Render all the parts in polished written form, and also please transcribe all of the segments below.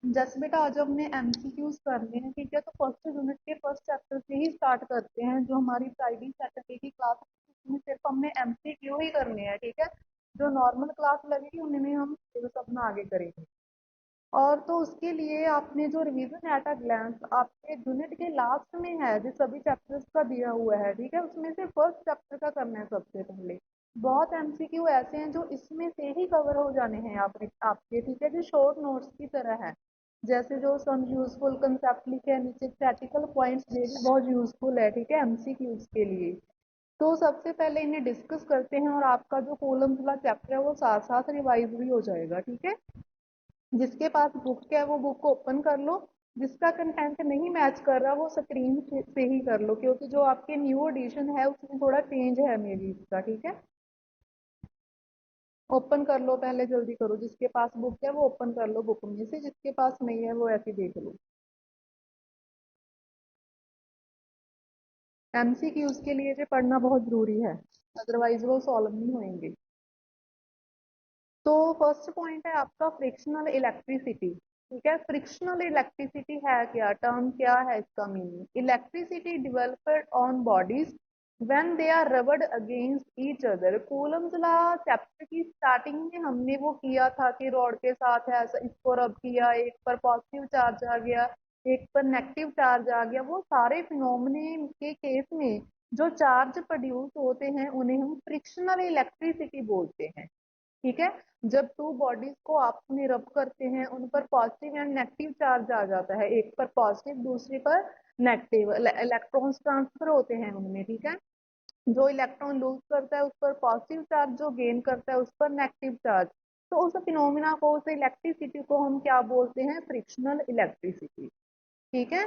जैसे बेटा आज हमने एमसीक्यूज करने हैं, ठीक है। तो फर्स्ट यूनिट के फर्स्ट चैप्टर से ही स्टार्ट करते हैं। जो हमारी फ्राइडे सैटरडे की क्लास है उसमें सिर्फ हमने एमसीक्यू ही करने हैं, ठीक है। जो नॉर्मल क्लास लगेगी उनमें हम सिलेबस अपना आगे करेंगे। और तो उसके लिए आपने जो रिवीजन एट अ ग्लैंस आपके यूनिट के लास्ट में है, जो सभी चैप्टर्स का दिया हुआ है, ठीक है। उसमें से फर्स्ट चैप्टर का करना है सबसे पहले। बहुत एमसीक्यू ऐसे हैं जो इसमें से ही कवर हो जाने हैं आपके, ठीक है, जो शॉर्ट नोट्स की तरह है। जैसे जो सम यूजफुल कंसेप्ट लिखे हैं नीचे, प्रैक्टिकल पॉइंट्स, ये भी बहुत यूजफुल है, ठीक है, एमसीक्यूज के लिए। तो सबसे पहले इन्हें डिस्कस करते हैं और आपका जो कॉलम्स वाला चैप्टर है वो साथ साथ रिवाइज भी हो जाएगा, ठीक है। जिसके पास बुक है वो बुक को ओपन कर लो। जिसका कंटेंट नहीं मैच कर रहा वो स्क्रीन से ही कर लो, क्योंकि जो आपके न्यू एडिशन है उसमें थोड़ा चेंज है मे बी इसका, ठीक है। ओपन कर लो, पहले जल्दी करो। जिसके पास बुक है वो ओपन कर लो बुक में से, जिसके पास नहीं है वो ऐसे देख लो। एमसीक्यूज के लिए ये पढ़ना बहुत जरूरी है, अदरवाइज वो सॉल्व नहीं होंगे। तो फर्स्ट पॉइंट है आपका फ्रिक्शनल इलेक्ट्रिसिटी, ठीक है। फ्रिक्शनल इलेक्ट्रिसिटी है क्या, टर्म क्या है, इसका meaning electricity developed on bodies when they are rubbed against each other. Coulomb's law chapter की स्टार्टिंग में हमने वो किया था कि रॉड के साथ है ऐसा, इसको रब किया, एक पर पॉजिटिव चार्ज आ गया, एक पर नेगेटिव चार्ज आ गया। वो सारे फिनोमेने के केस में जो चार्ज प्रोड्यूस होते हैं उन्हें हम फ्रिक्शनल इलेक्ट्रिसिटी बोलते हैं, ठीक है। जब टू बॉडीज को आपस में रब करते हैं उन पर पॉजिटिव एंड नेगेटिव चार्ज आ जाता है, एक पर पॉजिटिव दूसरी पर नेगेटिव, इलेक्ट्रॉन्स ट्रांसफर होते हैं उनमें, ठीक है। जो इलेक्ट्रॉन लूज करता है उस पर पॉजिटिव चार्ज, जो गेन करता है उस पर नेगेटिव चार्ज। तो उस फिनोमिना को, उस इलेक्ट्रिसिटी को हम क्या बोलते हैं, फ्रिक्शनल इलेक्ट्रिसिटी, ठीक है।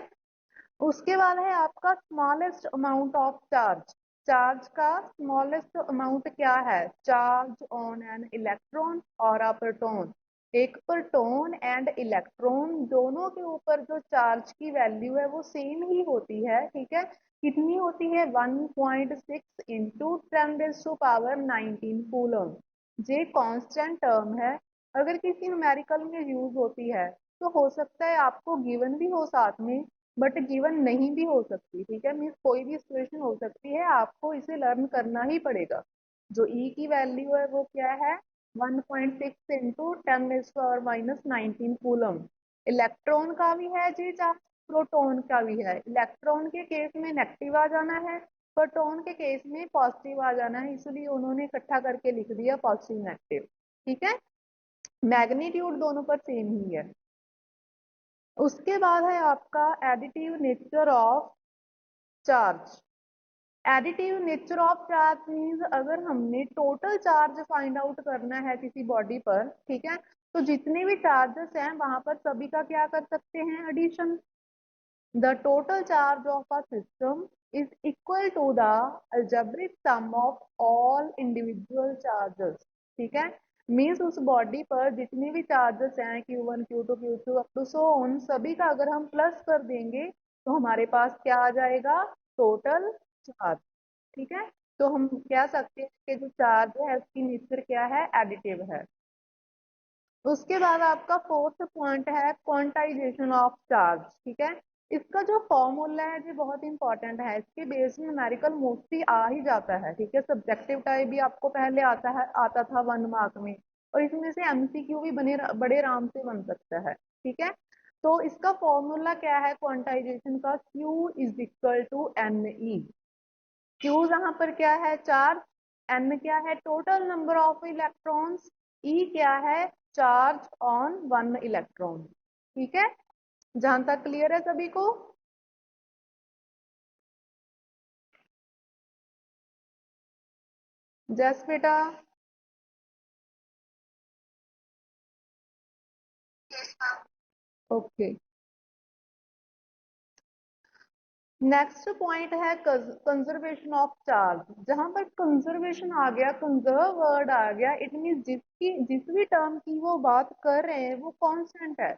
उसके बाद है आपका smallest amount of charge. Charge का स्मॉलेस्ट अमाउंट क्या है, चार्ज ऑन एन इलेक्ट्रॉन और अ प्रोटॉन। एक प्रोटॉन एंड इलेक्ट्रॉन दोनों के ऊपर जो चार्ज की वैल्यू है वो सेम ही होती है, ठीक है। कितनी होती है, 1.6 इंटू 10⁻19 कूलम। ये कांस्टेंट टर्म है। अगर किसी न्यूमेरिकल में यूज होती है तो हो सकता है आपको गिवन भी हो साथ में, बट गिवन नहीं भी हो सकती, ठीक है। मीन्स कोई भी सिचुएशन हो सकती है, आपको इसे लर्न करना ही पड़ेगा। जो ई की वैल्यू है वो क्या है, 1.6 इंटू 10⁻19 कूलम। इलेक्ट्रॉन का भी है जी चार्ज, प्रोटॉन का भी है। इलेक्ट्रॉन के केस में नेगेटिव आ जाना है, प्रोटॉन के केस में पॉजिटिव आ जाना है, इसलिए उन्होंने इकट्ठा करके लिख दिया पॉजिटिव नेगेटिव, ठीक है। मैग्नीट्यूड दोनों पर सेम ही है। उसके बाद है आपका additive nature of charge. Additive nature of charge means अगर हमने टोटल चार्ज फाइंड आउट करना है किसी बॉडी पर, ठीक है, तो जितने भी चार्जेस हैं वहां पर सभी का क्या कर सकते हैं, addition. The total charge of a system is equal to the algebraic sum of all individual charges, ठीक है। मीन्स उस बॉडी पर जितने भी चार्जेस हैं Q1 Q2 Q2 up to so on, सभी का अगर हम प्लस कर देंगे तो हमारे पास क्या आ जाएगा, टोटल चार्ज, ठीक है। तो हम कह सकते हैं कि जो चार्ज है उसकी नेचर क्या है, एडिटिव है। उसके बाद आपका फोर्थ पॉइंट है क्वांटाइजेशन ऑफ चार्ज, ठीक है। इसका जो फॉर्मूला है ये बहुत इंपॉर्टेंट है, इसके बेस में न्यूमेरिकल मोस्टली आ ही जाता है, ठीक है। सब्जेक्टिव टाइप भी आपको पहले आता था 1 मार्क में, और इसमें से एमसीक्यू भी बड़े आराम से बन सकता है, ठीक है। तो इसका फॉर्मूला क्या है क्वांटाइजेशन का, Q is equal to n e. Q यहाँ पर क्या है, चार्ज, एन क्या है, total number of electrons, e क्या है, चार्ज ऑन वन इलेक्ट्रॉन, ठीक है। जहां तक क्लियर है सभी को। जस बेटा। ओके। नेक्स्ट पॉइंट है कंजर्वेशन ऑफ चार्ज। जहां पर कंजर्वेशन आ गया, कंजर्व वर्ड आ गया, इट मीन जिस भी टर्म की वो बात कर रहे हैं वो कांस्टेंट है,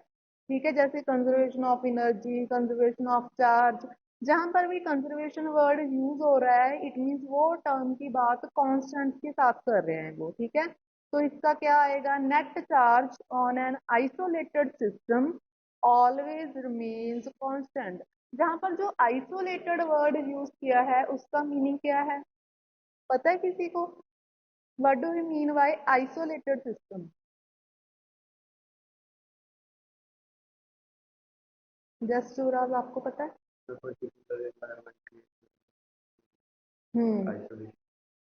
ठीक है। जैसे conservation of energy, conservation of charge, जहां पर भी कंजर्वेशन वर्ड यूज हो रहा है इट मीन्स वो टर्म की बात कांस्टेंट के साथ कर रहे हैं वो, ठीक है। तो इसका क्या आएगा, net charge on an isolated system always remains constant. जहां पर जो आइसोलेटेड वर्ड यूज किया है उसका मीनिंग क्या है, पता है किसी को? What do you mean by isolated system? Just Suraj आपको पता है?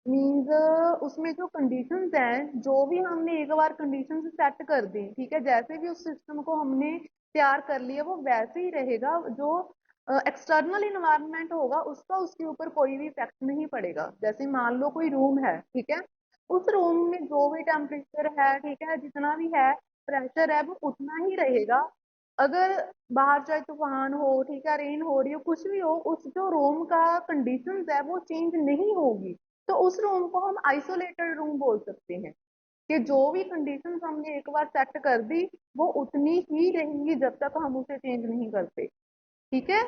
मीन्स उसमें जो कंडीशंस हैं, जो भी हमने एक बार कंडीशंस सेट कर दी, ठीक है, जैसे भी उस सिस्टम को हमने तैयार कर लिया वो वैसे ही रहेगा। जो एक्सटर्नल इन्वायरमेंट होगा उसका उसके ऊपर कोई भी इफेक्ट नहीं पड़ेगा। जैसे मान लो कोई रूम है, ठीक है, उस रूम में जो भी टेम्परेचर है, ठीक है, जितना भी है प्रेशर है वो उतना ही रहेगा। अगर बाहर चाहे तूफान हो, ठीक है, रेन हो रही हो, कुछ भी हो, उस जो रूम का कंडीशंस है वो चेंज नहीं होगी। तो उस रूम को हम आइसोलेटेड रूम बोल सकते हैं कि जो भी कंडीशंस हमने एक बार सेट कर दी वो उतनी ही रहेंगी जब तक हम उसे चेंज नहीं करते। ठीक है,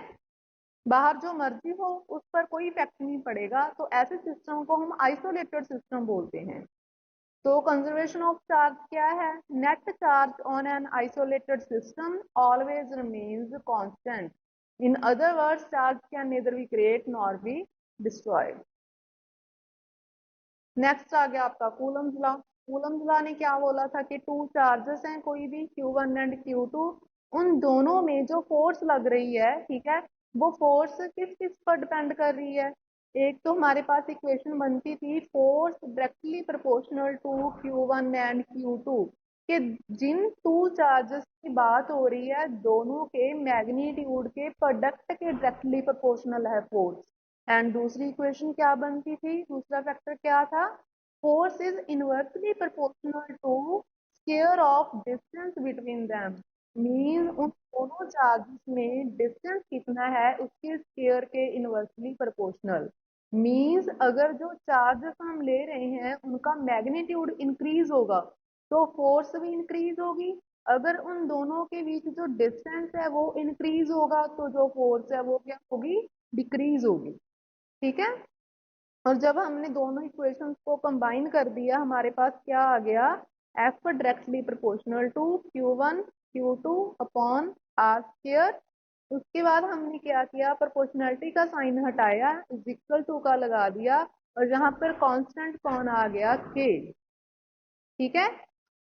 बाहर जो मर्जी हो उस पर कोई इफेक्ट नहीं पड़ेगा, तो ऐसे सिस्टम को हम आइसोलेटेड सिस्टम बोलते हैं। तो कंजर्वेशन ऑफ चार्ज क्या है? Net charge on an isolated system always remains constant. In other words charge can neither be create nor be destroyed. Next आ गया आपका कूलम्स लॉ। कूलम्स लॉ ने क्या बोला था कि टू चार्जेस हैं कोई भी Q1 एंड Q2, उन दोनों में जो फोर्स लग रही है, ठीक है, वो फोर्स किस किस पर डिपेंड कर रही है? एक तो हमारे पास इक्वेशन बनती थी force directly proportional to Q1 and Q2, कि जिन टू चार्जेस की बात हो रही है दोनों के मैग्नीट्यूड के प्रोडक्ट के डायरेक्टली प्रोपोर्शनल है फोर्स। एंड दूसरी इक्वेशन क्या बनती थी, दूसरा फैक्टर क्या था? Force is inversely proportional to square of distance between them. Mean उन दोनों चार्जेस में डिस्टेंस कितना है उसके स्क्वायर के इनवर्सली प्रोपोर्शनल। मीन्स अगर जो चार्जेस हम ले रहे हैं उनका मैग्नीट्यूड इंक्रीज होगा तो फोर्स भी इंक्रीज होगी। अगर उन दोनों के बीच जो डिस्टेंस है वो इंक्रीज होगा तो जो फोर्स है वो क्या होगी? डिक्रीज होगी। ठीक है, और जब हमने दोनों इक्वेशंस को कंबाइन कर दिया हमारे पास क्या आ गया? F directly proportional to Q1 Q2 upon r square. उसके बाद हमने क्या किया? प्रोपोर्शनैलिटी का साइन हटाया, इज इक्वल टू का लगा दिया, और यहाँ पर कांस्टेंट कौन आ गया? के। ठीक है,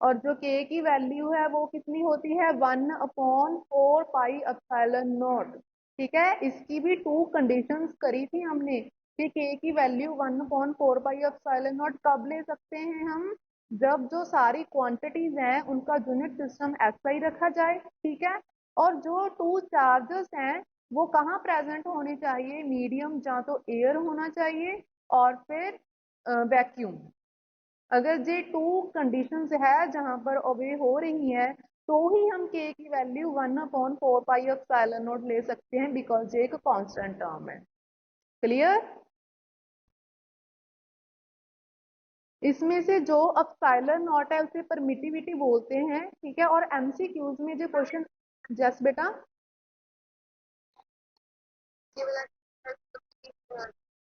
और जो के की वैल्यू है वो कितनी होती है? 1/4 पाई एप्सिलॉन नॉट। ठीक है, इसकी भी टू कंडीशंस करी थी हमने कि के की वैल्यू 1/4 पाई एप्सिलॉन नॉट कब ले सकते हैं हम? जब जो सारी क्वांटिटीज हैं उनका यूनिट सिस्टम ऐसा ही रखा जाए। ठीक है, और जो टू चार्जेस हैं वो कहाँ प्रेजेंट होने चाहिए? मीडियम, जहाँ तो एयर होना चाहिए और फिर वैक्यूम। अगर ये टू कंडीशंस है जहां पर ओबे हो रही है तो ही हम के की वैल्यू 1/4 पाई एप्सिलॉन नॉट ले सकते हैं, बिकॉज ये एक कांस्टेंट टर्म है। क्लियर? इसमें से जो एप्सिलॉन नॉट है उसे परमिटिविटी बोलते हैं। ठीक है, और एमसीक्यूज में जो क्वेश्चन, जस बेटा,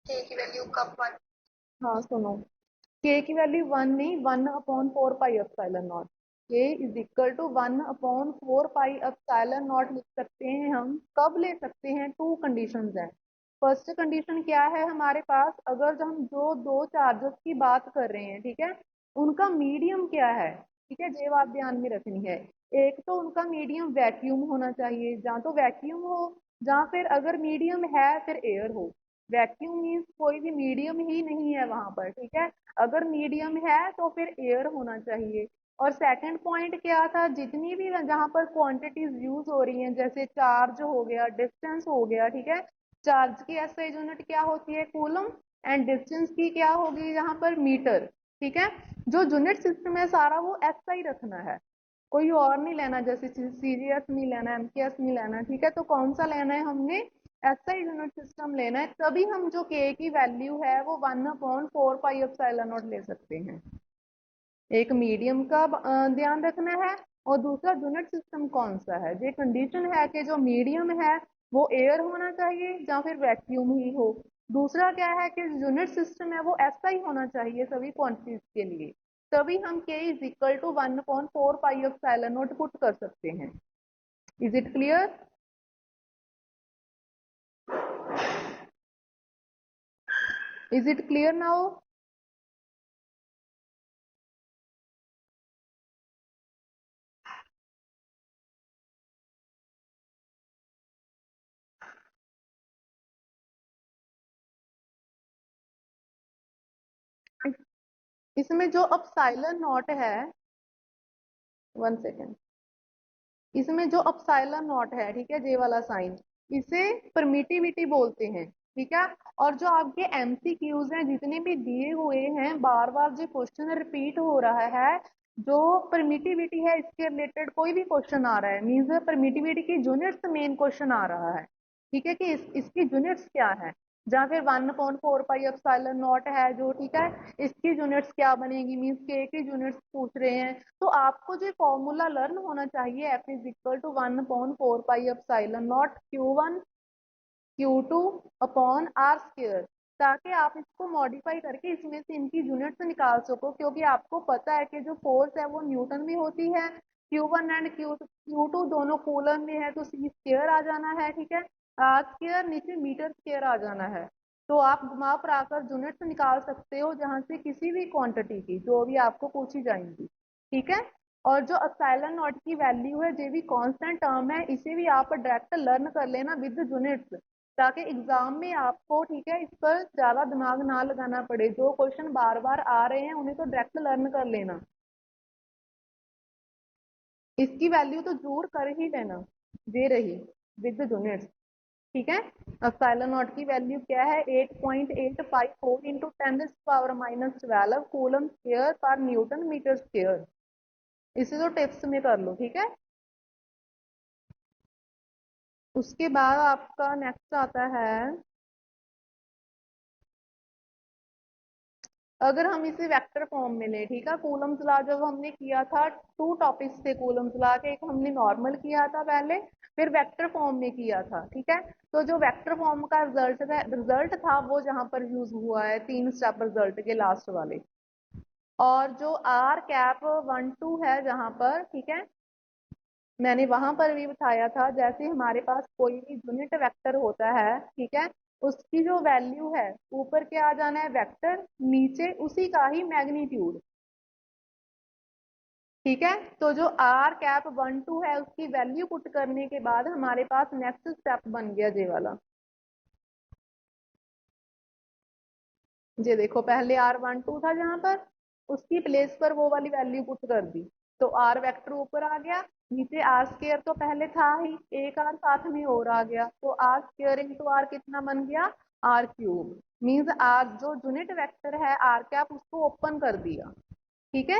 के की वैल्यू कब? हाँ सुनो, के की वैल्यू 1 नहीं, 1/4 pi epsilon nought. K is equal to 1/4 pi epsilon nought लिख सकते हैं हम। कब ले सकते हैं? टू कंडीशंस हैं। फर्स्ट कंडीशन क्या है हमारे पास? अगर जो हम जो दो चार्जेस की बात कर रहे हैं, ठीक है, उनका मीडियम क्या है? ठीक है, ये बात ध्यान में रखनी है। एक तो उनका मीडियम वैक्यूम होना चाहिए, जहाँ तो वैक्यूम हो, जहाँ फिर अगर मीडियम है फिर एयर हो। वैक्यूम मीन्स कोई भी मीडियम ही नहीं है वहां पर। ठीक है, अगर मीडियम है तो फिर एयर होना चाहिए। और सेकंड पॉइंट क्या था? जितनी भी जहां पर क्वांटिटीज यूज हो रही हैं, जैसे चार्ज हो गया, डिस्टेंस हो गया, ठीक है, चार्ज की एसआई यूनिट क्या होती है? कूलम। एंड डिस्टेंस की क्या होगी यहाँ पर? मीटर। ठीक है, जो यूनिट सिस्टम है सारा वो एसआई रखना है, कोई और नहीं लेना, जैसे सीजीएस नहीं लेना, एमकेएस नहीं लेना। ठीक है, तो कौन सा लेना है हमने? एसआई यूनिट सिस्टम लेना है, तभी हम जो के की वैल्यू है वो 1/4 पाई एप्सिलॉन नॉट ले सकते हैं। एक मीडियम का ध्यान रखना है, और दूसरा यूनिट सिस्टम कौन सा है। ये कंडीशन है कि जो मीडियम है वो एयर होना चाहिए या फिर वैक्यूम ही हो। दूसरा क्या है कि यूनिट सिस्टम है वो ऐसा ही होना चाहिए सभी क्वांटिटीज के लिए, तभी हम k is equal to 1/4 pi epsilon nought put कर सकते हैं। Is it clear? Is it clear now? इसमें जो अपसाइलन नॉट है, 1 सेकेंड, इसमें जो अपसाइलन नॉट है, ठीक है, जे वाला साइन, इसे परमिटिविटी बोलते हैं, ठीक है। और जो आपके एमसीक्यूज हैं जितने भी दिए हुए हैं, बार बार जो क्वेश्चन रिपीट हो रहा है, जो परमिटिविटी है इसके रिलेटेड कोई भी क्वेश्चन आ रहा है, मीन्स परमिटिविटी की यूनिट्स मेन क्वेश्चन आ रहा है, ठीक है, कि इसकी यूनिट्स क्या है, जहाँ फिर 1/4 पाई एप्सिलॉन नॉट है जो, ठीक है, इसकी यूनिट्स क्या बनेगी, मीन्स के की यूनिट्स पूछ रहे हैं। तो आपको जो फॉर्मूला लर्न होना चाहिए, F is equal to 1/4 pi epsilon nought Q1 Q2 upon r square, ताकि आप इसको मॉडिफाई करके इसमें से इनकी यूनिट्स निकाल सको, क्योंकि आपको पता है कि जो फोर्स है वो न्यूटन में होती है, Q1 एंड Q2 दोनों कूलम में है, तो सी स्क्वायर आ जाना है, ठीक है, आर स्क्वायर नीचे मीटर स्क्वायर आ जाना है। तो आप घुमा फिरा कर यूनिट्स निकाल सकते हो जहां से किसी भी क्वांटिटी की जो भी आपको पूछी जाएंगी, ठीक है। और जो एप्सिलॉन नॉट की वैल्यू है, जो भी कांस्टेंट टर्म है, इसे भी आप डायरेक्ट लर्न कर लेना विद यूनिट्स, ताकि एग्जाम में आपको, ठीक है, इस पर ज्यादा दिमाग ना लगाना पड़े, जो क्वेश्चन बार बार आ रहे हैं उन्हें तो डायरेक्ट लर्न कर लेना, इसकी वैल्यू तो जरूर कर ही लेना, दे रही विद यूनिट्स, ठीक है। एप्सिलॉन नॉट की वैल्यू क्या है, 8.854 इंटू 10⁻⁻12 कूलम स्क्वायर पर न्यूटन मीटर स्क्वायर। इसे तो टिप्स में कर लो, ठीक है। उसके बाद आपका नेक्स्ट आता है, अगर हम इसे वेक्टर फॉर्म में ले, ठीक है, कूलम्स लॉ जब हमने किया था, टू टॉपिक्स थे कूलम्स लॉ के, एक हमने नॉर्मल किया था पहले, फिर वेक्टर फॉर्म में किया था, ठीक है। तो जो वेक्टर फॉर्म का रिजल्ट था वो जहां पर यूज हुआ है, 3 स्टेप रिजल्ट के लास्ट वाले। और जो आर कैप 1 2 है जहां पर, ठीक है, मैंने वहां पर भी बताया था, जैसे हमारे पास कोई भी यूनिट वेक्टर होता है, ठीक है, उसकी जो वैल्यू है, ऊपर क्या आ जाना है वेक्टर, नीचे उसी का ही मैग्नीट्यूड, ठीक है। तो जो आर कैप 1 2 है उसकी वैल्यू पुट करने के बाद हमारे पास नेक्स्ट स्टेप बन गया जे वाला। ये देखो, पहले R12 था जहां पर, उसकी प्लेस पर वो वाली वैल्यू पुट कर दी, तो आर वेक्टर ऊपर आ गया, नीचे आर स्क्वायर तो पहले था ही, एक आर साथ में और आ गया, तो आर स्क्वायर इंटू आर कितना बन गया, आर क्यूब, मीन्स आर जो यूनिट वेक्टर है आर कैप उसको ओपन कर दिया, ठीक है।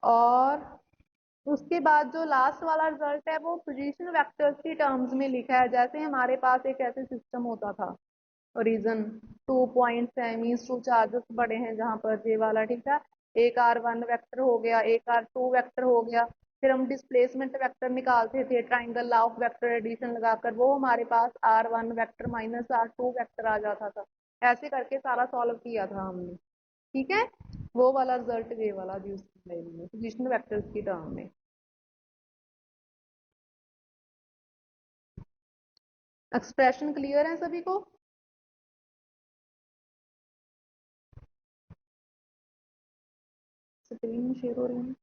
और उसके बाद जो लास्ट वाला रिजल्ट है वो पोजीशन वेक्टर्स की टर्म्स में लिखा है, जैसे हमारे पास एक ऐसे सिस्टम होता था, रीजन 2 पॉइंट्स है, मीन्स 2 चार्जेस बड़े हैं जहां पर जे वाला, ठीक है, एक R1 वेक्टर हो गया, एक R2 वेक्टर हो गया, फिर हम डिस्प्लेसमेंट वेक्टर निकालते थे triangle law of vector addition लगाकर, वो हमारे पास R1 vector minus R2 vector आ जाता था, ऐसे करके सारा सॉल्व किया था हमने, ठीक है। वो वाला रिजल्ट ये वाला यूज किया पोजिशन वेक्टर्स की टर्म में। एक्सप्रेशन क्लियर है सभी को? स्क्रीन शेयर हो रही है,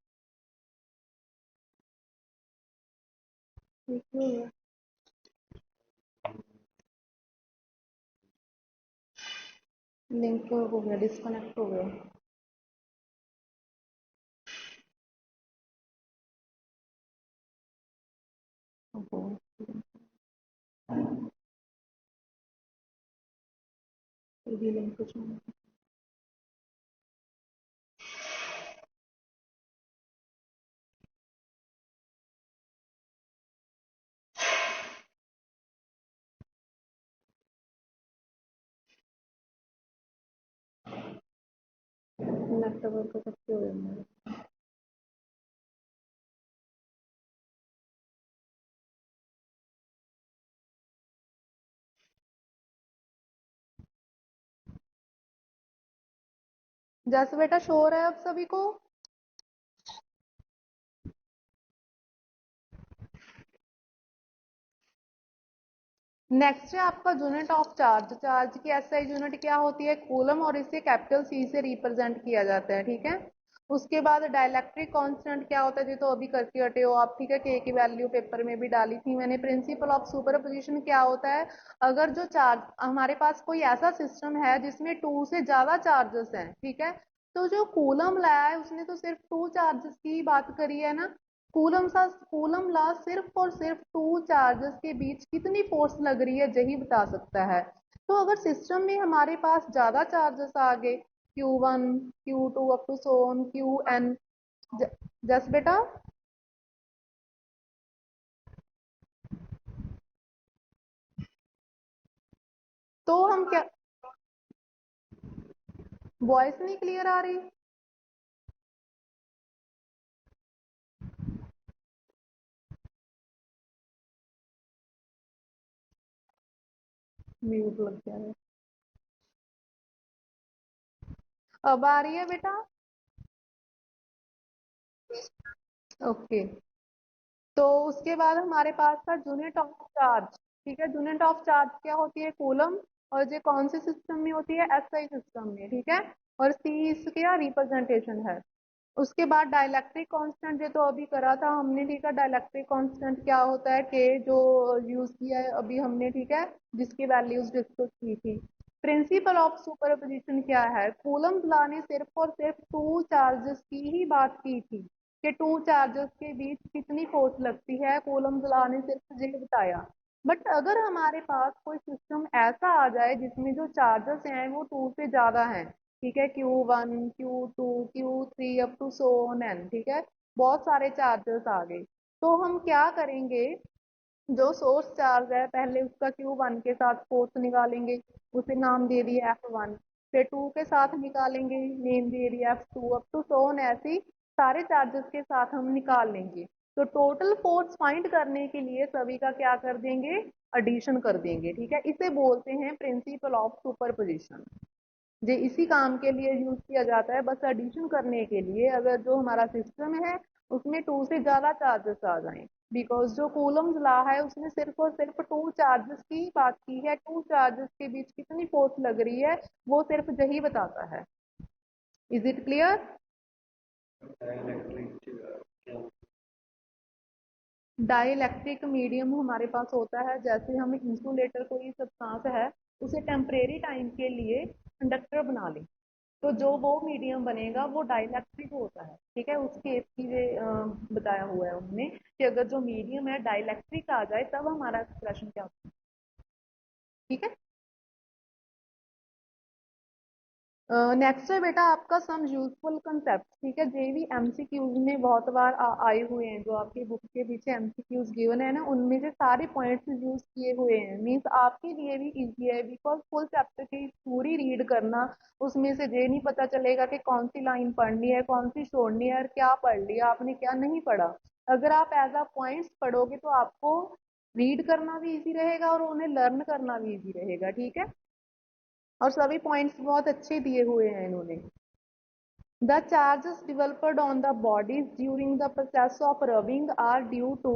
देखिए, लिंक हो गया, डिस्कनेक्ट हो गया। ओहो, ये भी लिंक कुछ नहीं। नेटवर्क कट हो रहा है। जैसे बेटा शोर है अब सभी को? नेक्स्ट है आपका यूनिट ऑफ चार्ज। चार्ज की एसआई यूनिट क्या होती है? कूलम, और इसे कैपिटल सी से रिप्रेजेंट किया जाता है, ठीक है। उसके बाद डाइलेक्ट्रिक कांस्टेंट क्या होता है जी, तो अभी करके हटे हो आप, ठीक है। के की वैल्यू पेपर में भी डाली थी मैंने। प्रिंसिपल ऑफ सुपरपोजिशन क्या होता है? अगर जो चार्ज हमारे पास कोई ऐसा सिस्टम है जिसमें टू से ज्यादा चार्जेस हैं, ठीक है, तो जो कूलम लाया है उसने तो सिर्फ टू चार्जेस की बात करी है ना। कूलम ला सिर्फ और सिर्फ टू चार्जेस के बीच कितनी फोर्स लग रही है यही बता सकता है। तो अगर सिस्टम में हमारे पास ज्यादा चार्जेस आ गए, Q1 Q2 up to so on Qn, जस बेटा, तो हम क्या, वॉइस नहीं क्लियर आ रही? म्यूट लग गया है। अब आ रही है बेटा? ओके। तो उसके बाद हमारे पास था यूनिट ऑफ चार्ज, ठीक है। यूनिट ऑफ चार्ज क्या होती है? कूलम। और ये कौन से सिस्टम में होती है? एसआई सिस्टम में, ठीक है। और सी इसका रिप्रेजेंटेशन है। उसके बाद डाइलेक्ट्रिक कांस्टेंट, ये तो अभी करा था हमने, ठीक है। डाइलेक्ट्रिक कांस्टेंट क्या होता है? के जो यूज किया है अभी हमने, ठीक है, जिसकी वैल्यूज डिस्कस की थी। प्रिंसिपल ऑफ सुपरपोजिशन क्या है? कूलम लॉ ने सिर्फ और सिर्फ टू चार्जेस की ही बात की थी कि टू चार्जेस के बीच कितनी फोर्स लगती है, कूलम लॉ ने सिर्फ ये बताया। बट अगर हमारे पास कोई सिस्टम ऐसा आ जाए जिसमें जो चार्जेस हैं वो टू से ज्यादा हैं, ठीक है, Q1 Q2 Q3 up to so on n, ठीक है, बहुत सारे चार्जेस आ गए, तो हम क्या करेंगे? जो सोर्स चार्ज है पहले उसका Q1 के साथ फोर्स निकालेंगे, उसे नाम दे दिया F1। फिर टू के साथ निकालेंगे, नेम दे दिया F2 up to so on, ऐसे ही सारे चार्जेस के साथ हम निकाल लेंगे। तो टोटल फोर्स फाइंड करने के लिए सभी का क्या कर देंगे? एडिशन कर देंगे, ठीक है। इसे बोलते हैं प्रिंसिपल ऑफ सुपरपोजिशन। ये इसी काम के लिए यूज किया जाता है, बस एडिशन करने के लिए, अगर जो हमारा सिस्टम है उसमें टू से ज्यादा चार्जेस आ जाएं। बिकॉज जो कूलम्स लॉ है उसने सिर्फ और सिर्फ टू चार्जेस की बात की है, टू चार्जेस के बीच कितनी फोर्स लग रही है वो सिर्फ यही बताता है। Is it clear? Dielectric medium हमारे पास होता है, जैसे हम इंसुलेटर कोई सब्सटेंस है उसे टेम्परेरी टाइम के लिए कंडक्टर बना लें, तो जो वो मीडियम बनेगा वो डाइलेक्ट्रिक होता है, ठीक है। उस केस की बताया हुआ है उन्होंने कि अगर जो मीडियम है डाइलेक्ट्रिक आ जाए तब हमारा एक्सप्रेशन क्या होता है, ठीक है। नेक्स्ट है बेटा आपका सम यूजफुल कंसेप्ट, ठीक है। जे भी एमसीक्यूज में बहुत बार आए हुए हैं, जो आपकी बुक के पीछे एमसीक्यूज गिवन है ना, उनमें से सारे पॉइंट्स यूज किए हुए हैं, मीन्स आपके लिए भी इजी है, बिकॉज फुल चैप्टर की पूरी रीड करना, उसमें से ये नहीं पता चलेगा कि कौन सी लाइन पढ़नी है कौन सी छोड़नी है और क्या पढ़ लिया आपने क्या नहीं पढ़ा। अगर आप एज अ पॉइंट्स पढ़ोगे तो आपको रीड करना भी इजी रहेगा और उन्हें लर्न करना भी इजी रहेगा, ठीक है। और सभी पॉइंट्स बहुत अच्छे दिए हुए हैं इन्होंने। The charges developed on the bodies during the process of rubbing are due to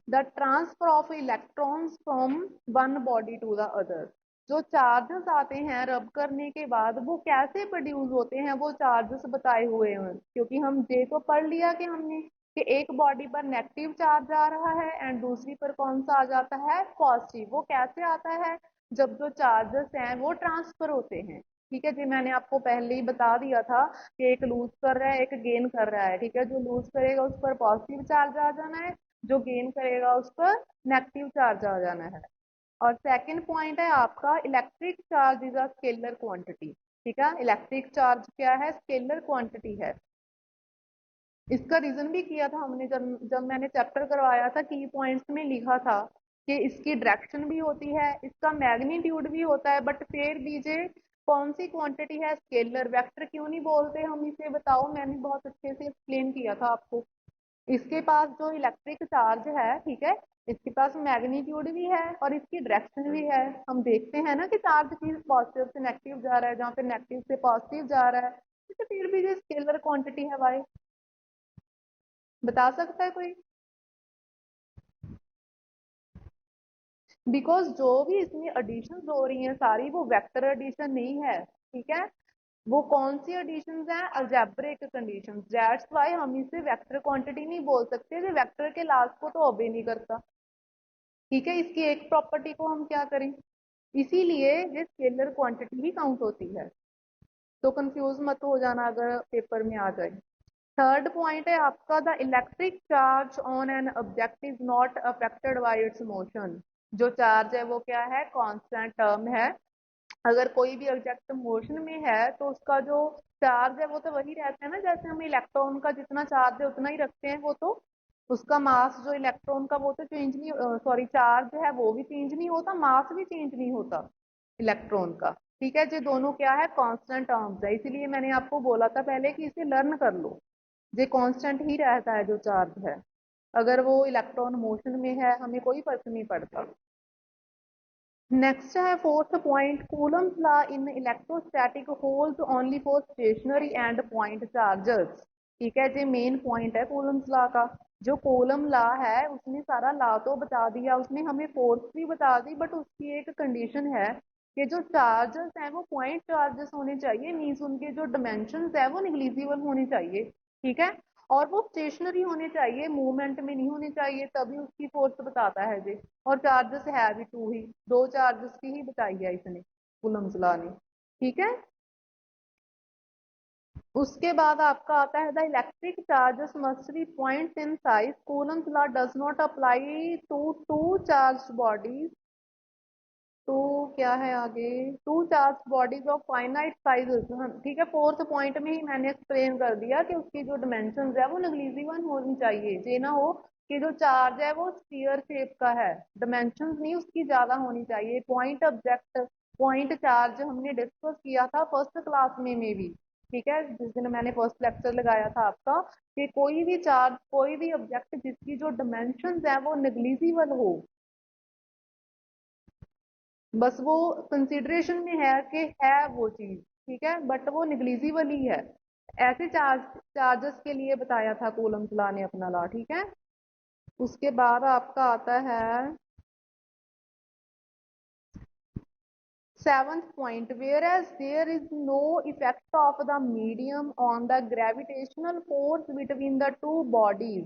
the transfer of electrons from one body to the other। जो चार्जेस आते हैं रब करने के बाद वो कैसे प्रोड्यूस होते हैं वो चार्जेस बताए हुए हैं, क्योंकि हम ये तो पढ़ लिया कि हमने कि एक बॉडी पर नेगेटिव चार्ज आ रहा है एंड दूसरी पर कौन सा आ जाता है? पॉजिटिव। वो कैसे आता है? जब जो चार्जेस हैं वो ट्रांसफर होते हैं, ठीक है जी। मैंने आपको पहले ही बता दिया था कि एक लूज कर रहा है एक गेन कर रहा है, ठीक है। जो लूज करेगा उस पर पॉजिटिव चार्ज आ जाना है, जो गेन करेगा उस पर नेगेटिव चार्ज आ जाना है। और सेकंड पॉइंट है आपका electric charge is a scalar quantity, ठीक है। इलेक्ट्रिक चार्ज क्या है? स्केलर क्वांटिटी है। इसका रीजन भी किया था हमने, जब जब मैंने चैप्टर करवाया था की पॉइंट्स में लिखा था कि इसकी डायरेक्शन भी होती है, इसका मैग्नीट्यूड भी होता है, बट फिर दीजिए कौन सी क्वांटिटी है? स्केलर। वेक्टर क्यों नहीं बोलते हम इसे, बताओ। मैंने बहुत अच्छे से एक्सप्लेन किया था आपको। इसके पास जो इलेक्ट्रिक चार्ज है, ठीक है, इसके पास मैग्नीट्यूड भी है और इसकी डायरेक्शन भी है। हम देखते हैं ना कि चार्ज की पॉजिटिव से नेगेटिव जा रहा है, जहाँ पे नेगेटिव से पॉजिटिव जा रहा है, तो फिर भी ये स्केलर क्वांटिटी है भाई। बता सकता है कोई? बिकॉज जो भी इसमें एडिशन हो रही हैं सारी वो वेक्टर एडिशन नहीं है, ठीक है। वो कौन सी एडिशंस हैं? Algebraic conditions. दैट्स व्हाई हम इसे वेक्टर क्वांटिटी नहीं बोल सकते, जो वेक्टर के लास्ट को तो ओबे नहीं करता, ठीक है। इसकी एक प्रॉपर्टी को हम क्या करें, इसीलिए ये स्केलर क्वांटिटी ही काउंट होती है। तो कंफ्यूज मत हो जाना अगर पेपर में आ जाए। थर्ड पॉइंट है आपका, the electric charge on an object is not affected by it's motion. जो चार्ज है वो क्या है? कांस्टेंट टर्म है। अगर कोई भी ऑब्जेक्ट मोशन में है तो उसका जो चार्ज है वो तो वही रहता है ना, जैसे हम इलेक्ट्रॉन का जितना चार्ज है उतना ही रखते हैं, वो तो उसका मास जो इलेक्ट्रॉन का वो तो चेंज नहीं, सॉरी चार्ज है वो भी चेंज नहीं होता, मास भी चेंज नहीं होता इलेक्ट्रॉन का, ठीक है। जो दोनों क्या है? कांस्टेंट टर्म्स है, इसीलिए मैंने आपको बोला था पहले कि इसे लर्न कर लो। ये कांस्टेंट ही रहता है जो चार्ज है, अगर वो इलेक्ट्रॉन मोशन में है हमें कोई फर्क नहीं पड़ता। नेक्स्ट है fourth point, Coulomb's law in electrostatic holds only for stationary and point chargers. ठीक है, ये मेन पॉइंट है कूलम्स लॉ का। जो कूलम लॉ है उसने सारा लॉ तो बता दिया, उसने हमें फोर्स भी बता दी, बट उसकी एक कंडीशन है कि जो चार्जेस हैं वो पॉइंट चार्जेस होने चाहिए, मीन्स उनके जो डिमेंशंस है वो निग्लिजिबल होने चाहिए, ठीक है। और वो स्टेशनरी होने चाहिए, मूवमेंट में नहीं होने चाहिए, तभी उसकी फोर्स बताता है जी। और चार्जेस है भी टू ही, दो चार्जेस की ही बताई है इसने, कूलम्स लॉ ने, ठीक है। उसके बाद आपका आता है the electric charges must be points in size, Coulomb's law does not apply to two charge bodies. तो क्या है आगे, two charge bodies of finite sizes, ठीक है। फोर्थ पॉइंट में ही मैंने एक्सप्लेन कर दिया कि उसकी जो डिमेंशंस है वो नेग्लिजिबल होनी चाहिए, ये ना हो कि जो चार्ज है वो स्फीयर शेप का है, डिमेंशंस नहीं उसकी ज्यादा होनी चाहिए। पॉइंट ऑब्जेक्ट, पॉइंट चार्ज हमने डिस्कस किया था फर्स्ट क्लास में भी, ठीक है, जिस दिन मैंने फर्स्ट लेक्चर लगाया था आपका, कि कोई भी चार्ज, कोई भी ऑब्जेक्ट जिसकी जो डिमेंशंस है वो नेग्लिजिबल हो, बस वो कंसिडरेशन में है कि है वो चीज, ठीक है, बट वो निग्लिजिबल ही है। ऐसे चार्जेस के लिए बताया था कूलम्स लॉ ने अपना लॉ, ठीक है। उसके बाद आपका आता है seventh point, whereas there is no effect of the medium on the gravitational force between the two bodies,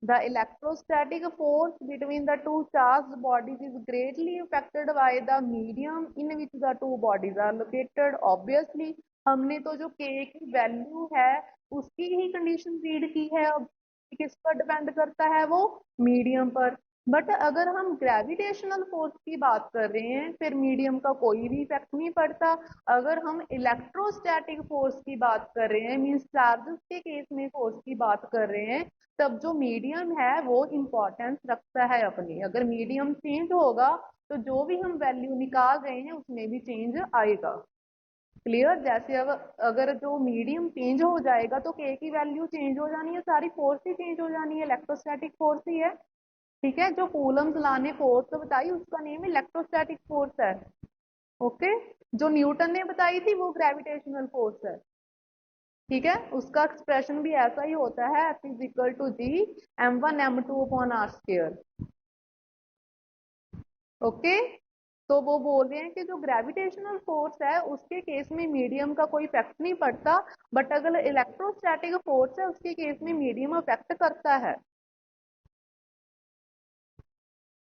the electrostatic force between the two charged bodies is greatly affected by the medium in which the two bodies are located। Obviously हमने तो जो k की value है उसकी ही condition read की है, अब किस पर डिपेंड करता है? वो मीडियम पर। बट अगर हम ग्रेविटेशनल फोर्स की बात कर रहे हैं फिर मीडियम का कोई भी इफेक्ट नहीं पड़ता। अगर हम इलेक्ट्रोस्टैटिक फोर्स की बात कर रहे हैं, मीन्स चार्जेस के केस में फोर्स की बात कर रहे हैं, तब जो मीडियम है वो इम्पोर्टेंस रखता है अपनी। अगर मीडियम चेंज होगा तो जो भी हम वैल्यू निकाल रहे हैं उसमें भी चेंज आएगा। क्लियर? जैसे अब अगर जो मीडियम चेंज हो जाएगा तो के की वैल्यू चेंज हो जानी है, सारी फोर्स ही चेंज हो जानी है, इलेक्ट्रोस्टैटिक फोर्स ही है, ठीक है। जो कूलम्स लॉ ने फोर्स बताई उसका नेम इलेक्ट्रोस्टैटिक फोर्स है, ओके। जो न्यूटन ने बताई थी वो ग्रेविटेशनल फोर्स है, ठीक है। उसका एक्सप्रेशन भी ऐसा ही होता है, F is equal to G m1 m2 upon r square, okay. तो वो बोल रहे हैं कि जो ग्रेविटेशनल फोर्स है उसके केस में मीडियम का कोई इफेक्ट नहीं पड़ता, बट अगर इलेक्ट्रोस्टैटिक फोर्स है उसके केस में मीडियम इफेक्ट करता है।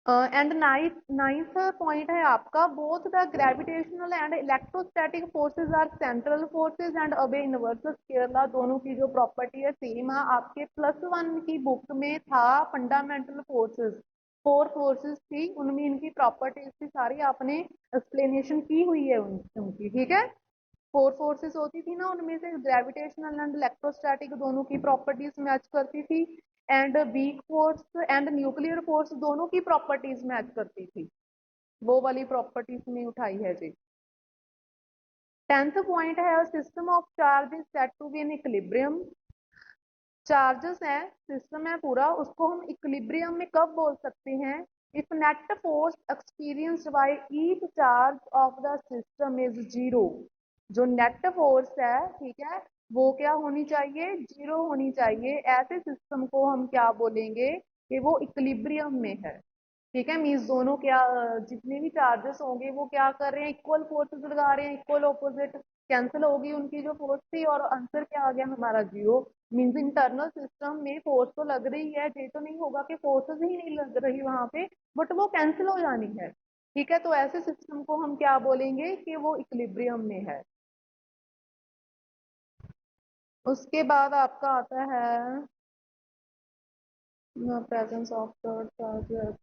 एंड नाइन्थ पॉइंट है आपका, both the gravitational and electrostatic forces are central forces and obey inverse square law. दोनों की जो प्रॉपर्टी है सेम है, आपके +1 की बुक में था फंडामेंटल फोर्सेज, फोर फोर्सेज थी, उनमें इनकी प्रॉपर्टीज थी सारी, आपने एक्सप्लेनेशन की हुई है उनकी, ठीक है। फोर फोर्सेस होती थी ना, उनमें से ग्रेविटेशनल एंड इलेक्ट्रोस्टैटिक दोनों की प्रॉपर्टीज मैच करती थी, and weak force and nuclear force दोनों की प्रॉपर्टीज मैच करती थी, वो वाली प्रॉपर्टीज में उठाई है जी। 10th पॉइंट है, system of charge is set to be in equilibrium. Charges है, सिस्टम है पूरा, उसको हम इक्विलिब्रियम में कब बोल सकते हैं? If net force experienced by each charge of the system is zero. जो नेट फोर्स है, ठीक है, वो क्या होनी चाहिए? जीरो होनी चाहिए। ऐसे सिस्टम को हम क्या बोलेंगे? कि वो इक्विलिब्रियम में है, ठीक है, मीन्स दोनों क्या जितने भी चार्जेस होंगे वो क्या कर रहे हैं, इक्वल फोर्सेस लगा रहे हैं, इक्वल ऑपोजिट, कैंसिल होगी उनकी जो फोर्स थी और आंसर क्या आ गया हमारा, जीरो। मीन्स इंटरनल सिस्टम में फोर्स तो लग रही है, ये तो नहीं होगा कि फोर्सेस ही नहीं लग रही वहां पे, बट वो कैंसिल हो जानी है। ठीक है, तो ऐसे सिस्टम को हम क्या बोलेंगे कि वो इक्विलिब्रियम में है। उसके बाद आपका आता है presence of third charger.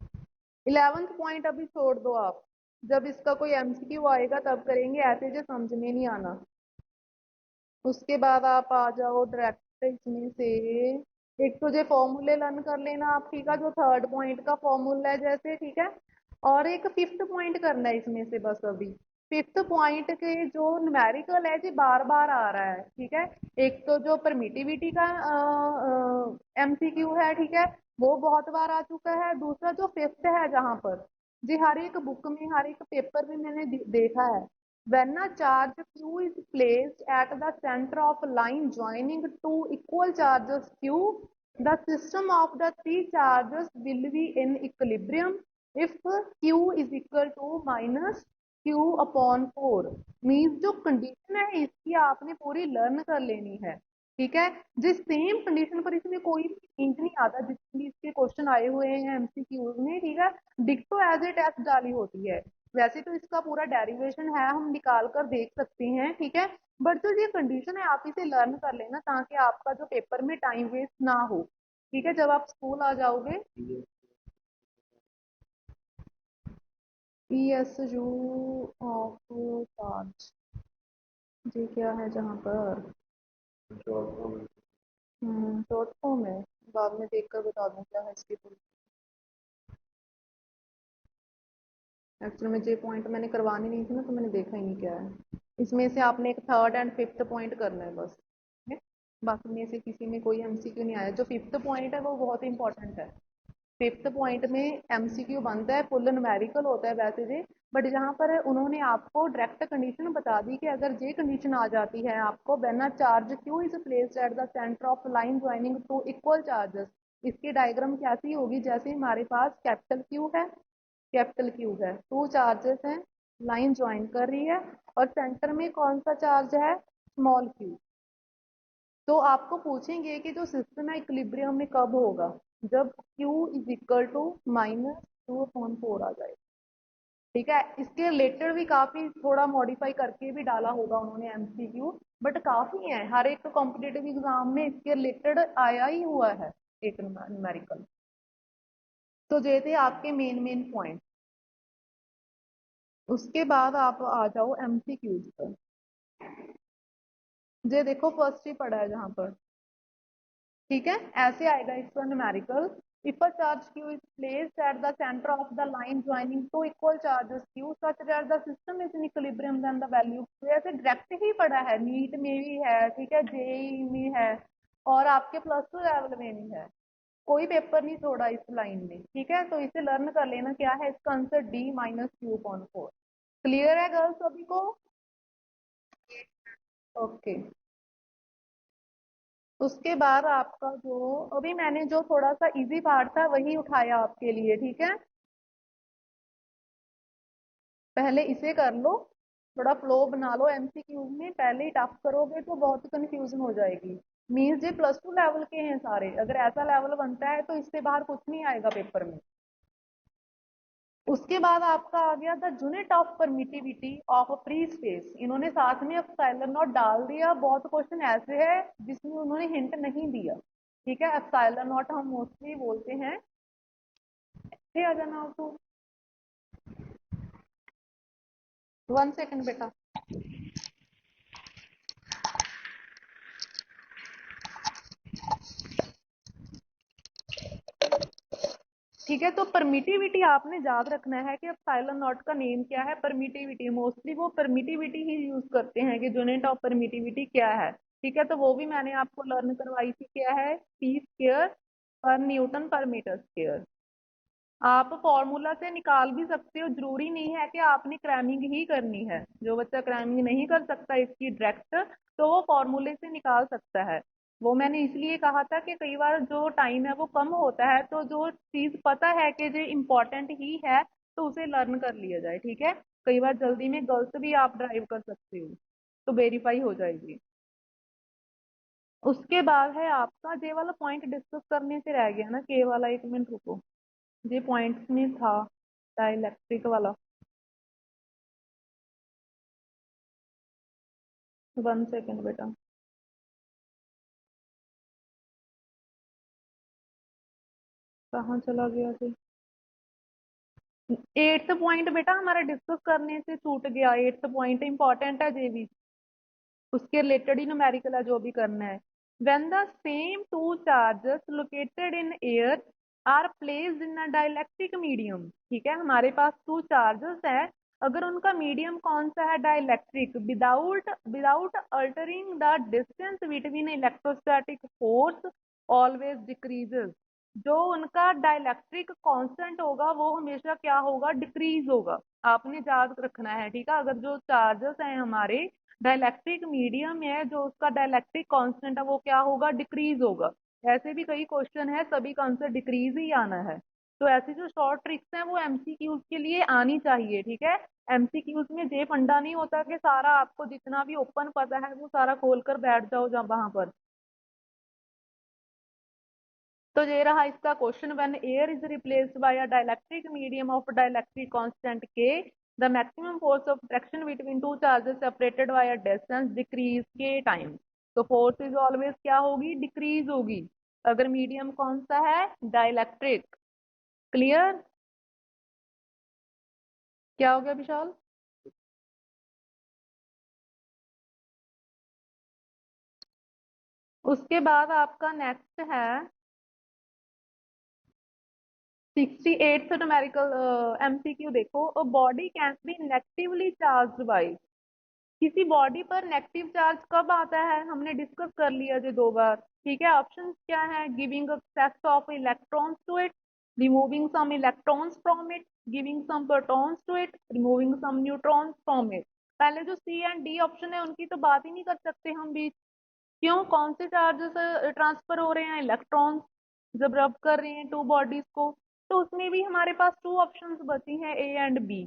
11th point अभी छोड़ दो आप, जब इसका कोई एमसीक्यू आएगा तब करेंगे, ऐसे जो समझ में नहीं आना। उसके बाद आप आ जाओ डायरेक्ट इसमें से, एक तो जो फॉर्मूले लर्न कर लेना आप, ठीक है, जो थर्ड पॉइंट का फॉर्मूला है जैसे, ठीक है, और एक फिफ्थ पॉइंट करना है इसमें से बस अभी। फिफ्थ पॉइंट के जो न्यूमेरिकल है जी बार बार आ रहा है, ठीक है। एक तो जो परमिटिविटी का एमसीक्यू है, ठीक है, वो बहुत बार आ चुका है। दूसरा जो फिफ्थ है जहां पर जी हर एक बुक में हर एक पेपर में मैंने देखा है, when a charge q is placed at the center of a line joining two equal charges q, the system of the three charges will be in equilibrium if q is equal to minus q upon 4। Means जो condition है इसकी आपने पूरी learn कर लेनी है, ठीक है। जिस सेम कंडीशन पर इसमें कोई भी चेंज नहीं आता, जितने इसके क्वेश्चन आए हुए हैं एमसीक्यूज में, ठीक है, डिक्टो एज ए टेस्ट डाली होती है। वैसे तो इसका पूरा डेरिवेशन है, हम निकाल कर देख सकते हैं, ठीक है, बट जो ये कंडीशन है आप इसे लर्न कर लेना ताकि आपका जो पेपर में टाइम वेस्ट ना हो। ठीक है, जब आप स्कूल आ जाओगे। P S U of charge, ये क्या है जहाँ पर शॉर्ट फॉर्म है, बाद में देख कर बता दूँ क्या है इसकी पूरी। एक्चुअली में ये पॉइंट मैंने करवानी नहीं थी ना, तो मैंने देखा ही नहीं क्या है इसमें से। आपने एक थर्ड एंड फिफ्थ पॉइंट करना है बस, ठीक है? बाकी में से किसी में कोई एमसीक्यू नहीं आया। जो फिफ्थ पॉइंट है वो बहुत इंपॉर्टेंट है। फिफ्थ पॉइंट में एमसीक्यू बनता है, फुल न्यूमेरिकल होता है वैसे जी, बट जहाँ पर उन्होंने आपको डायरेक्ट कंडीशन बता दी कि अगर ये कंडीशन आ जाती है आपको, when a charge Q is placed at the centre of line joining two equal charges, इसकी डायग्राम कैसी होगी, जैसे हमारे पास कैपिटल क्यू है, कैपिटल क्यू है, टू चार्जेस हैं, लाइन ज्वाइन कर रही है, और सेंटर में कौन सा चार्ज है, स्मॉल क्यू। तो आपको पूछेंगे कि जो सिस्टम है इक्विलिब्रियम में कब होगा, जब Q is equal to minus two upon four आ जाए। ठीक है, इसके रिलेटेड भी काफी थोड़ा मॉडिफाई करके भी डाला होगा उन्होंने एमसीक्यू, बट काफी है, हर एक कॉम्पिटेटिव एग्जाम में इसके रिलेटेड आया ही हुआ है एक न्यूमेरिकल। तो ये थे आपके मेन मेन पॉइंट। उसके बाद आप आ जाओ एमसीक्यूज पर। ये देखो फर्स्ट ही पड़ा है जहां पर, ठीक है, ऐसे आएगा इसका numerical. If a charge q is placed at the center of the line joining two equal charges q such that the system is in equilibrium then the value, तो ऐसे डायरेक्ट ही पड़ा है, नीट में भी है, ठीक है, जेई में है, और आपके प्लस टू लेवल में भी है। कोई पेपर नहीं छोड़ा इस लाइन में, ठीक है, तो इसे लर्न कर लेना क्या है इसका answer, D minus Q upon four. Clear है गर्ल्स सभी को? ओके। उसके बाद आपका जो अभी मैंने जो थोड़ा सा इजी पार्ट था वही उठाया आपके लिए, ठीक है, पहले इसे कर लो, थोड़ा फ्लो बना लो एमसीक्यूज में, पहले ही टफ करोगे तो बहुत कंफ्यूजन हो जाएगी। मीन्स ये प्लस टू लेवल के हैं सारे, अगर ऐसा लेवल बनता है तो इससे बाहर कुछ नहीं आएगा पेपर में। उसके बाद आपका आ गया the unit of permittivity of free space, इन्होंने साथ में एप्सिलॉन नॉट डाल दिया। बहुत क्वेश्चन ऐसे है जिसमें उन्होंने हिंट नहीं दिया, ठीक है, एप्सिलॉन नॉट हम मोस्टली बोलते हैं। ये आ जाना हो तो 1 सेकंड बेटा। ठीक है, तो परमिटिविटी आपने याद रखना है कि एप्सिलॉन नॉट का नेम क्या है, परमिटिविटी, मोस्टली वो परमिटिविटी ही यूज करते हैं कि यूनिट ऑफ परमिटिविटी क्या है। ठीक है, तो वो भी मैंने आपको लर्न करवाई थी, क्या है, पी स्क्वायर पर न्यूटन पर मीटर स्क्वायर। आप फॉर्मूला से निकाल भी सकते हो, जरूरी नहीं है कि आपने क्रैमिंग ही करनी है। जो बच्चा क्रैमिंग नहीं कर सकता इसकी डायरेक्ट, तो वो फॉर्मूले से निकाल सकता है। वो मैंने इसलिए कहा था कि कई बार जो टाइम है वो कम होता है, तो जो चीज पता है कि जो इम्पोर्टेंट ही है तो उसे लर्न कर लिया जाए, ठीक है। कई बार जल्दी में गलत भी आप ड्राइव कर सकते हो, तो वेरीफाई हो जाएगी। उसके बाद है आपका जे वाला पॉइंट डिस्कस करने से रह गया ना, के वाला, 1 मिनट रुको। ये पॉइंट्स में था डाइलेक्ट्रिक वाला। 1 सेकेंड बेटा। कहाँ चला गया जी? 8th पॉइंट बेटा हमारा डिस्कस करने से छूट गया। 8th पॉइंट इंपॉर्टेंट है जे भी, उसके रिलेटेड ही न्यूमेरिकल है जो भी करना है। When the same two charges located in air are placed in a dielectric medium, ठीक है, हमारे पास टू चार्जेस है, अगर उनका मीडियम कौन सा है, dielectric, without without altering the distance between electrostatic force always decreases, जो उनका डाइलेक्ट्रिक कांस्टेंट होगा वो हमेशा क्या होगा, डिक्रीज होगा। आपने याद रखना है, ठीक है। अगर जो चार्जेस हैं हमारे डाइलेक्ट्रिक मीडियम है, जो उसका डाइलेक्ट्रिक कांस्टेंट है वो क्या होगा, डिक्रीज होगा। ऐसे भी कई क्वेश्चन है, सभी का आंसर डिक्रीज ही आना है। तो ऐसी जो शॉर्ट ट्रिक्स हैं वो एमसीक्यूज के लिए आनी चाहिए, ठीक है। एमसीक्यूज में ये फंडा नहीं होता कि सारा आपको जितना भी ओपन पता है वो सारा खोल कर बैठ जाओ जहाँ वहां पर। तो ये रहा इसका question, when air is replaced by a dielectric medium of dielectric constant के, the maximum force of attraction between two charges separated by a distance decrease के टाइम। तो फोर्स इज ऑलवेज क्या होगी, डिक्रीज होगी, अगर मीडियम कौन सा है, डाइलेक्ट्रिक। क्लियर? क्या हो गया विशाल? उसके बाद आपका नेक्स्ट है 68th न्यूमेरिकल एमसीक्यू। देखो, a body can be negatively charged by, किसी बॉडी पर नेगेटिव चार्ज कब आता है, हमने डिस्कस कर लिया जो 2 बार, ठीक है। ऑप्शन क्या है, giving excess of electrons to it, removing some electrons from it, giving some protons to it, removing some neutrons from it. पहले जो सी एंड डी ऑप्शन है उनकी तो बात ही नहीं कर सकते हम भी। क्यों, कौन से चार्जेस ट्रांसफर हो रहे हैं, इलेक्ट्रॉन्स, जब रब कर रहे हैं टू बॉडीज को। तो उसमें भी हमारे पास 2 ऑप्शंस बची हैं, ए एंड बी।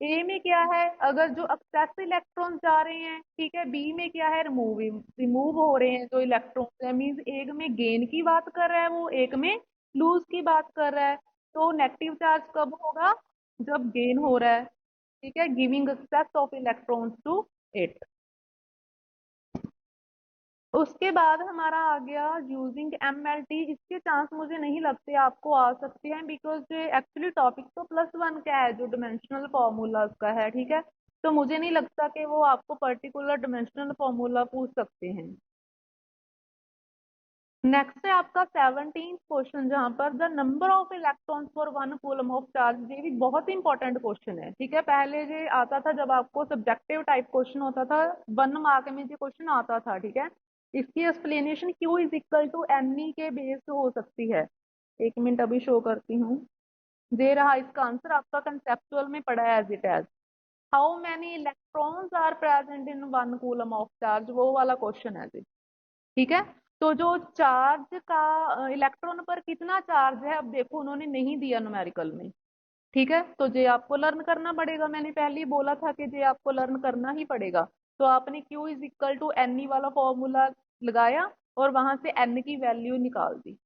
ए में क्या है, अगर जो एक्सेस इलेक्ट्रॉन जा रहे हैं, ठीक है। बी में क्या है, रिमूविंग, रिमूव हो रहे हैं जो इलेक्ट्रॉन है, मीन्स एक में गेन की बात कर रहा है वो, एक में लूज की बात कर रहा है। तो नेगेटिव चार्ज कब होगा, जब गेन हो रहा है, ठीक है, giving excess of electrons to it. उसके बाद हमारा आ गया यूजिंग एमएलटी। इसके चांस मुझे नहीं लगते आपको आ सकते हैं, बिकॉज ये एक्चुअली टॉपिक तो +1 का है जो डिमेंशनल फॉर्मूलाज का है, ठीक है। तो मुझे नहीं लगता कि वो आपको पर्टिकुलर डिमेंशनल फॉर्मूला पूछ सकते हैं। नेक्स्ट है आपका 17th क्वेश्चन, जहां पर the number of electrons for 1 coulomb of charge. ये भी बहुत इंपॉर्टेंट क्वेश्चन है, ठीक है। पहले ये आता था जब आपको सब्जेक्टिव टाइप क्वेश्चन होता था, 1 मार्क में ये क्वेश्चन आता था, ठीक है। इसकी explanation Q is equal to n e के बेस हो सकती है। 1 मिनट अभी शो करती हूँ। दे रहा इसका आंसर आपका कंसेप्चुअल में पड़ा है, as it as, how many electrons are present in 1 coulomb of charge, वो वाला क्वेश्चन है जी, ठीक है। तो जो चार्ज का इलेक्ट्रॉन पर कितना चार्ज है, अब देखो उन्होंने नहीं दिया न्यूमेरिकल में, ठीक है। तो जे आपको लर्न करना पड़ेगा, मैंने पहले ही बोला था कि जे आपको लर्न करना ही पड़ेगा। तो आपने Q is equal to n e वाला फॉर्मूला लगाया और वहां से एन की वैल्यू निकाल दी।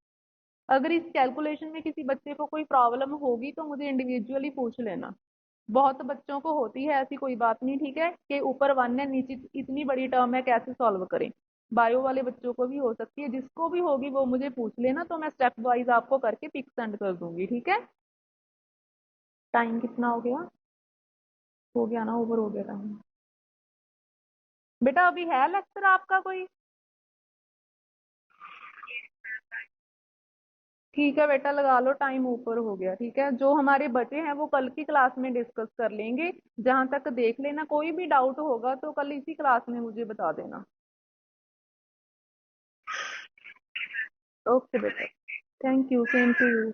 अगर इस कैलकुलेशन में किसी बच्चे को कोई प्रॉब्लम होगी तो मुझे इंडिविजुअली पूछ लेना। बहुत बच्चों को होती है, ऐसी कोई बात नहीं, ठीक है, कि ऊपर 1 है नीचे इतनी बड़ी टर्म है, कैसे सॉल्व करें। बायो वाले बच्चों को भी हो सकती है, जिसको भी होगी वो मुझे पूछ लेना, तो मैं स्टेप वाइज आपको करके पिक सेंड कर दूंगी, ठीक है। टाइम कितना हो गया ना, ओवर हो गया टाइम। बेटा अभी है लेक्चर आपका कोई? ठीक है बेटा, लगा लो, टाइम ऊपर हो गया, ठीक है। जो हमारे बचे हैं वो कल की क्लास में डिस्कस कर लेंगे। जहां तक देख लेना, कोई भी डाउट होगा तो कल इसी क्लास में मुझे बता देना। ओके बेटा, thank you, same to you.